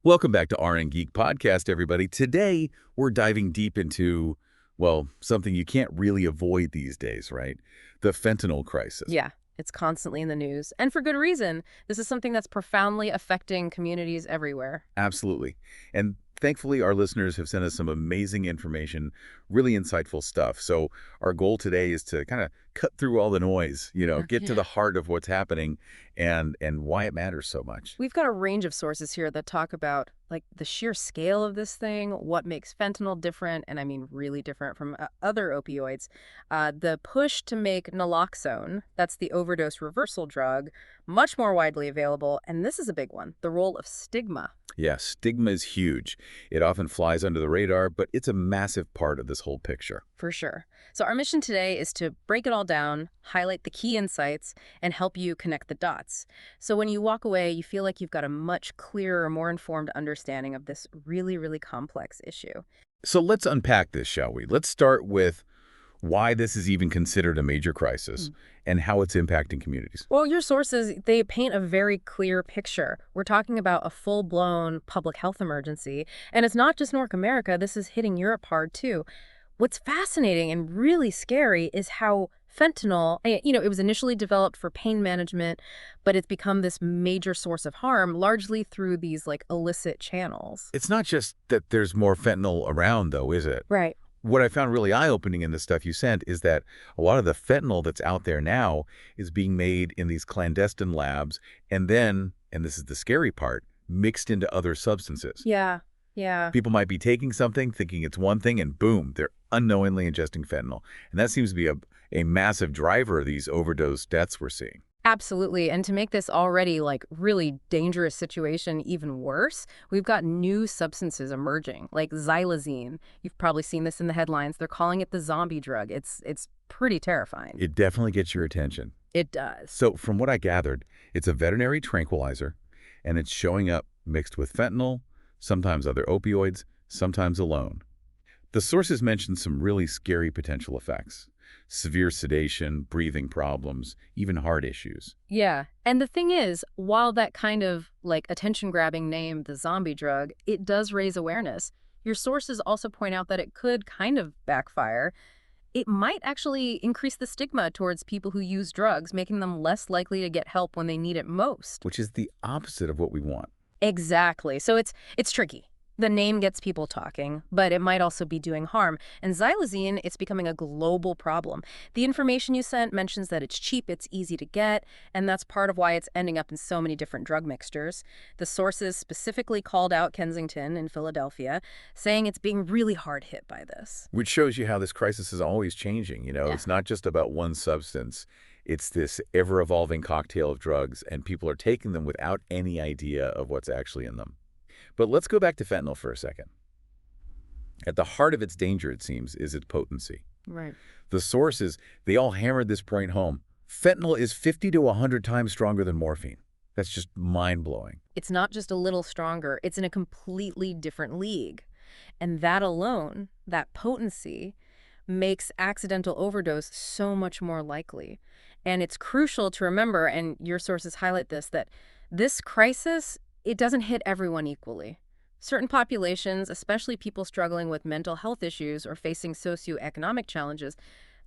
Welcome back to RN Geek Podcast, everybody. Today, we're diving deep into, well, something you can't really avoid these days, right? The fentanyl crisis. Yeah, it's constantly in the news. And for good reason. This is something that's profoundly affecting communities everywhere. Absolutely. And thankfully, our listeners have sent us some amazing information, really insightful stuff. So our goal today is to kind of cut through all the noise, get to Yeah. the heart of what's happening and why it matters so much. We've got a range of sources here that talk about like the sheer scale of this thing, what makes fentanyl different, and I mean really different from other opioids. The push to make naloxone, that's the overdose reversal drug, much more widely available. And this is a big one, the role of stigma. Yeah, stigma is huge. It often flies under the radar, but it's a massive part of this whole picture. For sure. So our mission today is to break it all down, highlight the key insights, and help you connect the dots. So when you walk away, you feel like you've got a much clearer, more informed understanding of this really, really complex issue. So let's unpack this, shall we? Let's start with why this is even considered a major crisis and how it's impacting communities. Well, your sources, they paint a very clear picture. We're talking about a full-blown public health emergency. And it's not just North America. This is hitting Europe hard, too. What's fascinating and really scary is how fentanyl, it was initially developed for pain management, but it's become this major source of harm, largely through these like illicit channels. It's not just that there's more fentanyl around, though, is it? Right. What I found really eye-opening in the stuff you sent is that a lot of the fentanyl that's out there now is being made in these clandestine labs and then, and this is the scary part, mixed into other substances. Yeah. Yeah. People might be taking something, thinking it's one thing, and boom, they're unknowingly ingesting fentanyl. And that seems to be a massive driver of these overdose deaths we're seeing. Absolutely. And to make this already like really dangerous situation even worse, we've got new substances emerging, like xylazine. You've probably seen this in the headlines. They're calling it the zombie drug. It's pretty terrifying. It definitely gets your attention. It does. So from what I gathered, it's a veterinary tranquilizer, and it's showing up mixed with fentanyl, sometimes other opioids, sometimes alone. The sources mentioned some really scary potential effects. Severe sedation, breathing problems, even heart issues. Yeah. And the thing is, while that kind of like attention-grabbing name, the zombie drug, it does raise awareness. Your sources also point out that it could kind of backfire. It might actually increase the stigma towards people who use drugs, making them less likely to get help when they need it most. Which is the opposite of what we want. Exactly. So it's tricky. The name gets people talking, but it might also be doing harm. And xylazine, it's becoming a global problem. The information you sent mentions that it's cheap, it's easy to get, and that's part of why it's ending up in so many different drug mixtures. The sources specifically called out Kensington in Philadelphia, saying it's being really hard hit by this. Which shows you how this crisis is always changing. Yeah. It's not just about one substance. It's this ever-evolving cocktail of drugs, and people are taking them without any idea of what's actually in them. But let's go back to fentanyl for a second. At the heart of its danger, it seems, is its potency. Right. The sources, they all hammered this point home. Fentanyl is 50 to 100 times stronger than morphine. That's just mind-blowing. It's not just a little stronger, it's in a completely different league. And that alone, that potency, makes accidental overdose so much more likely. And it's crucial to remember, and your sources highlight this, that this crisis, it doesn't hit everyone equally. Certain populations, especially people struggling with mental health issues or facing socioeconomic challenges,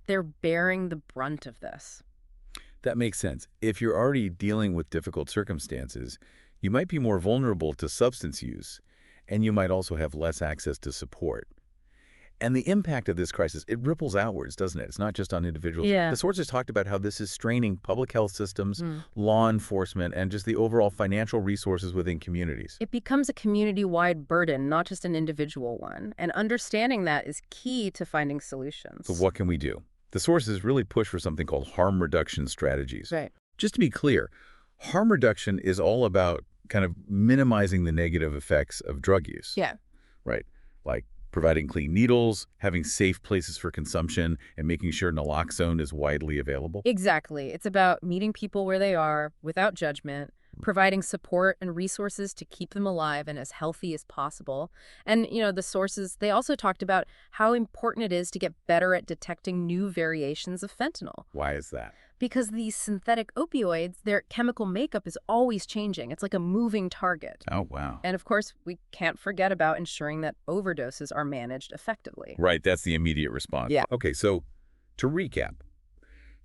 they're bearing the brunt of this. That makes sense. If you're already dealing with difficult circumstances, you might be more vulnerable to substance use, and you might also have less access to support. And the impact of this crisis, it ripples outwards, doesn't it? It's not just on individuals. Yeah. The sources talked about how this is straining public health systems, law enforcement, and just the overall financial resources within communities. It becomes a community-wide burden, not just an individual one. And understanding that is key to finding solutions. So what can we do? The sources really push for something called harm reduction strategies. Right. Just to be clear, harm reduction is all about kind of minimizing the negative effects of drug use. Yeah. Right? Like providing clean needles, having safe places for consumption, and making sure naloxone is widely available. Exactly. It's about meeting people where they are without judgment, providing support and resources to keep them alive and as healthy as possible. And, the sources, they also talked about how important it is to get better at detecting new variations of fentanyl. Why is that? Because these synthetic opioids, their chemical makeup is always changing. It's like a moving target. Oh, wow. And of course, we can't forget about ensuring that overdoses are managed effectively. Right, that's the immediate response. Yeah. Okay, so to recap,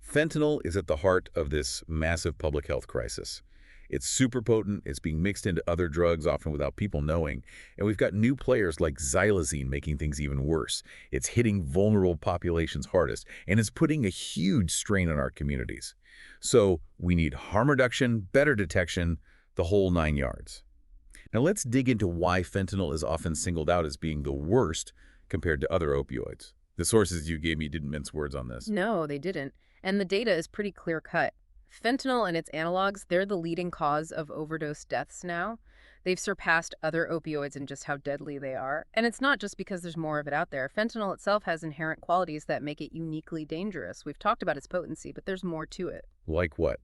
fentanyl is at the heart of this massive public health crisis. It's super potent, it's being mixed into other drugs, often without people knowing, and we've got new players like xylazine making things even worse. It's hitting vulnerable populations hardest, and it's putting a huge strain on our communities. So we need harm reduction, better detection, the whole 9 yards. Now let's dig into why fentanyl is often singled out as being the worst compared to other opioids. The sources you gave me didn't mince words on this. No, they didn't. And the data is pretty clear-cut. Fentanyl and its analogs, they're the leading cause of overdose deaths now. They've surpassed other opioids in just how deadly they are. And it's not just because there's more of it out there. Fentanyl itself has inherent qualities that make it uniquely dangerous. We've talked about its potency, but there's more to it. Like what?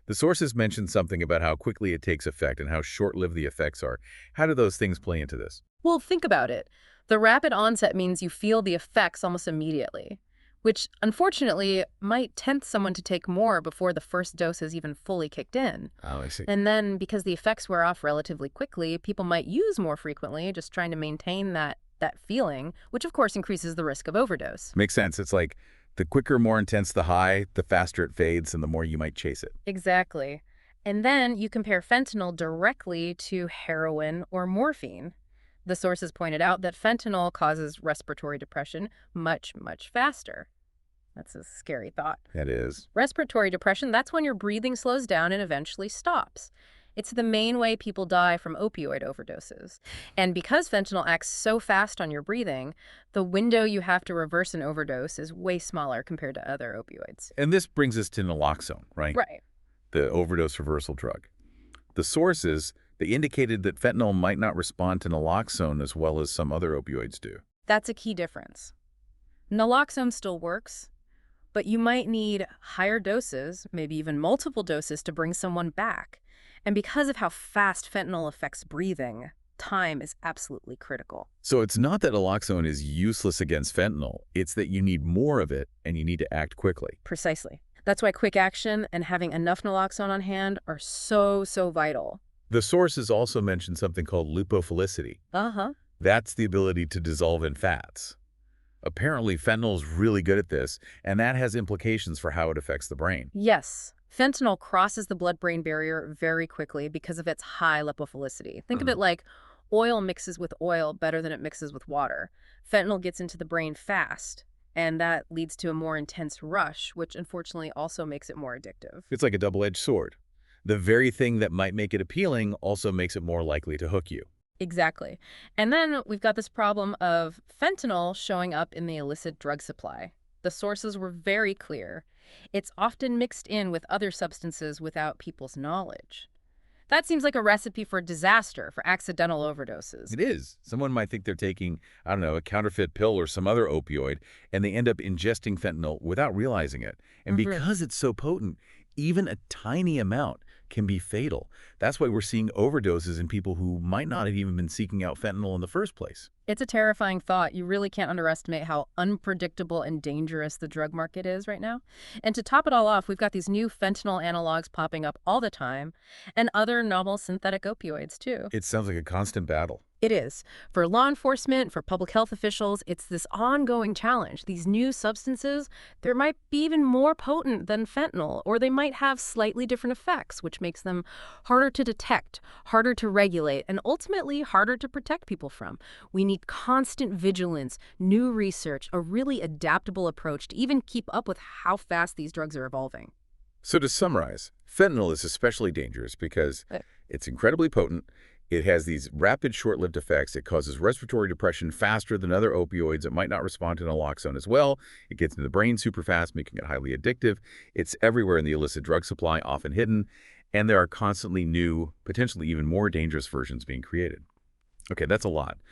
The sources mentioned something about how quickly it takes effect and how short-lived the effects are. How do those things play into this? Well, think about it. The rapid onset means you feel the effects almost immediately, which unfortunately might tempt someone to take more before the first dose has even fully kicked in. Oh, I see. And then, because the effects wear off relatively quickly, people might use more frequently, just trying to maintain that feeling, which of course increases the risk of overdose. Makes sense. It's like the quicker, more intense the high, the faster it fades and the more you might chase it. Exactly. And then you compare fentanyl directly to heroin or morphine. The sources pointed out that fentanyl causes respiratory depression much, much faster. That's a scary thought. That is. Respiratory depression, that's when your breathing slows down and eventually stops. It's the main way people die from opioid overdoses. And because fentanyl acts so fast on your breathing, the window you have to reverse an overdose is way smaller compared to other opioids. And this brings us to naloxone, right? Right. The overdose reversal drug. The sources, they indicated that fentanyl might not respond to naloxone as well as some other opioids do. That's a key difference. Naloxone still works, but you might need higher doses, maybe even multiple doses, to bring someone back. And because of how fast fentanyl affects breathing, time is absolutely critical. So it's not that naloxone is useless against fentanyl, it's that you need more of it and you need to act quickly. Precisely. That's why quick action and having enough naloxone on hand are so vital. The sources also mentioned something called lipophilicity. Uh-huh. That's the ability to dissolve in fats. Apparently, fentanyl is really good at this, and that has implications for how it affects the brain. Yes. Fentanyl crosses the blood-brain barrier very quickly because of its high lipophilicity. Think of it like oil mixes with oil better than it mixes with water. Fentanyl gets into the brain fast, and that leads to a more intense rush, which unfortunately also makes it more addictive. It's like a double-edged sword. The very thing that might make it appealing also makes it more likely to hook you. Exactly. And then we've got this problem of fentanyl showing up in the illicit drug supply. The sources were very clear. It's often mixed in with other substances without people's knowledge. That seems like a recipe for disaster, for accidental overdoses. It is. Someone might think they're taking, I don't know, a counterfeit pill or some other opioid, and they end up ingesting fentanyl without realizing it. And because it's so potent, even a tiny amount can be fatal. That's why we're seeing overdoses in people who might not have even been seeking out fentanyl in the first place. It's a terrifying thought. You really can't underestimate how unpredictable and dangerous the drug market is right now. And to top it all off, we've got these new fentanyl analogs popping up all the time, and other novel synthetic opioids, too. It sounds like a constant battle. It is. For law enforcement, for public health officials, it's this ongoing challenge. These new substances, they might be even more potent than fentanyl, or they might have slightly different effects, which makes them harder to detect, harder to regulate, and ultimately harder to protect people from. We need constant vigilance, new research, a really adaptable approach to even keep up with how fast these drugs are evolving. So to summarize, fentanyl is especially dangerous because it's incredibly potent. It has these rapid, short-lived effects. It causes respiratory depression faster than other opioids. It might not respond to naloxone as well. It gets into the brain super fast, making it highly addictive. It's everywhere in the illicit drug supply, often hidden. And there are constantly new, potentially even more dangerous versions being created. Okay, that's a lot.